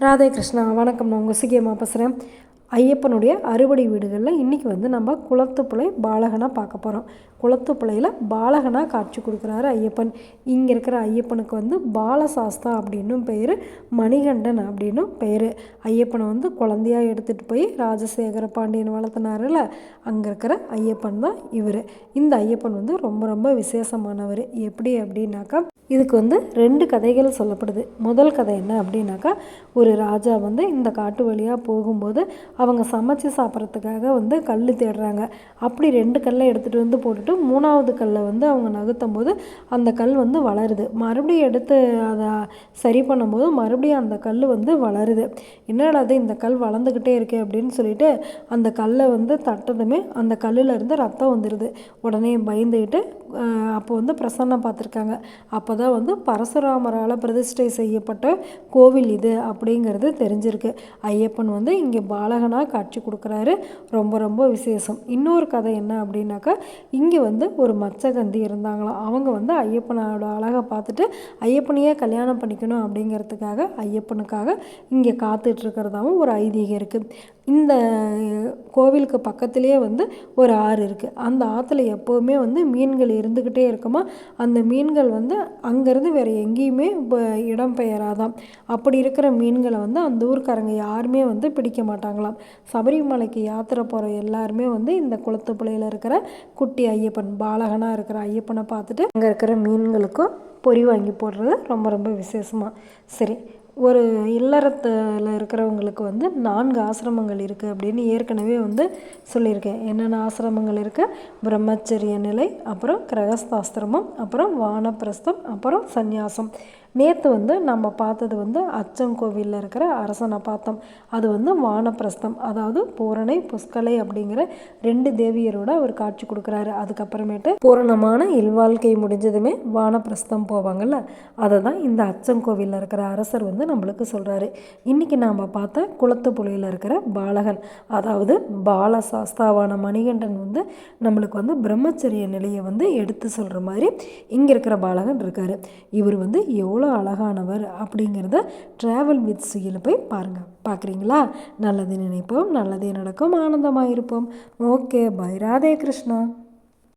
ராதே கிருஷ்ணா. வணக்கம். நான் உங்கள் சிகியமாக பேசுகிறேன். ஐயப்பனுடைய அறுபடை வீடுகளில் இன்றைக்கி நம்ம குளத்துப்புழை பாலகனாக பார்க்க போகிறோம். குளத்துப்புழையில் பாலகனாக காட்சி கொடுக்குறாரு ஐயப்பன். இங்கே இருக்கிற ஐயப்பனுக்கு பாலசாஸ்தா அப்படின்னும் பெயர், மணிகண்டன் அப்படின்னும் பெயர். ஐயப்பனை குழந்தையாக எடுத்துகிட்டு போய் ராஜசேகர பாண்டியன் வளர்த்தினாரில் அங்கே இருக்கிற ஐயப்பன் தான் இவர். இந்த ஐயப்பன் ரொம்ப ரொம்ப விசேஷமானவர். எப்படி அப்படின்னாக்கா, இதுக்கு 2 கதைகள் சொல்லப்படுது. முதல் கதை என்ன அப்படின்னாக்கா, ஒரு ராஜா இந்த காட்டு வழியாக போகும்போது அவங்க சமைச்சு சாப்பிட்றதுக்காக கல் தேடுறாங்க. அப்படி 2 கல்லை எடுத்துகிட்டு போட்டுட்டு 3வது கல்லை அவங்க நகர்த்தும் போது அந்த கல் வளருது. மறுபடியும் எடுத்து அதை சரி பண்ணும்போது மறுபடியும் அந்த கல் வளருது. என்னடா அது, இந்த கல் வளர்ந்துக்கிட்டே இருக்கே அப்படின்னு சொல்லிட்டு அந்த கல்லை தட்டதுமே அந்த கல்லில் இருந்து ரத்தம் வந்துடுது. உடனே பயந்துக்கிட்டு அப்போ பிரசன்னம் பார்த்துருக்காங்க. அப்போ தான் பரசுராமரால் பிரதிஷ்டை செய்யப்பட்ட கோவில் இது அப்படிங்கிறது தெரிஞ்சிருக்கு. ஐயப்பன் இங்கே பாலகனாக காட்சி கொடுக்குறாரு. ரொம்ப ரொம்ப விசேஷம். இன்னொரு கதை என்ன அப்படின்னாக்கா, இங்கே ஒரு மச்சகந்தி இருந்தாங்களாம். அவங்க ஐயப்பனோட அழகை பார்த்துட்டு ஐயப்பனையே கல்யாணம் பண்ணிக்கணும் அப்படிங்கிறதுக்காக ஐயப்பனுக்காக இங்கே காத்துட்ருக்கிறதாவும் ஒரு ஐதீகம் இருக்குது. இந்த கோவிலுக்கு பக்கத்துலேயே ஒரு ஆறு இருக்குது. அந்த ஆற்றுல எப்போவுமே மீன்கள் இருந்துக்கிட்டே இருக்குமா. அந்த மீன்கள் அங்கேருந்து வேறு எங்கேயுமே இடம் பெயராதான். அப்படி இருக்கிற மீன்களை அந்த ஊர்க்காரங்க யாருமே பிடிக்க மாட்டாங்களாம். சபரிமலைக்கு யாத்திரை போகிற எல்லாருமே இந்த குளத்துப்புழையில் இருக்கிற குட்டி ஐயப்பன், பாலகனாக இருக்கிற ஐயப்பனை பார்த்துட்டு அங்கே இருக்கிற மீன்களுக்கும் பொறி வாங்கி போடுறது ரொம்ப ரொம்ப விசேஷமாக. சரி, ஒரு இல்லறத்தில் இருக்கிறவங்களுக்கு 4 ஆசிரமங்கள் இருக்குது அப்படின்னு ஏற்கனவே சொல்லியிருக்கேன். என்னென்ன ஆசிரமங்கள் இருக்குது? பிரம்மச்சரிய நிலை, அப்புறம் கிரகஸ்தாசிரமம், அப்புறம் வானப்பிரஸ்தம், அப்புறம் சந்நியாசம். நேற்று நம்ம பார்த்தது அச்சங்கோவிலில் இருக்கிற அரசனை பார்த்தோம். அது வானப்பிரஸ்தம். அதாவது பூரணை, புஷ்கலை அப்படிங்கிற 2 தேவியரோட அவர் காட்சி கொடுக்குறாரு. அதுக்கப்புறமேட்டு பூரணமான இல்வாழ்க்கை முடிஞ்சதுமே வானப்பிரஸ்தம் போவாங்கள்ல, அதை தான் இந்த அச்சங்கோவிலில் இருக்கிற அரசர் நம்மளுக்கு சொல்கிறாரு. இன்றைக்கி நாம் பார்த்த குளத்துப்புழையில் இருக்கிற பாலகன், அதாவது பாலசாஸ்தாவான மணிகண்டன் நம்மளுக்கு பிரம்மச்சரிய நிலையை எடுத்து சொல்கிற மாதிரி இங்கே இருக்கிற பாலகன் இருக்கார். இவர் எவ்வளோ அழகானவர் அப்படிங்கிறத ட்ராவல் வித் சுகியில் போய் பாருங்கள். பார்க்குறீங்களா? நல்லது நினைப்போம், நல்லதே நடக்கும், ஆனந்தமாக இருப்போம். Okay, bye. ராதே கிருஷ்ணா.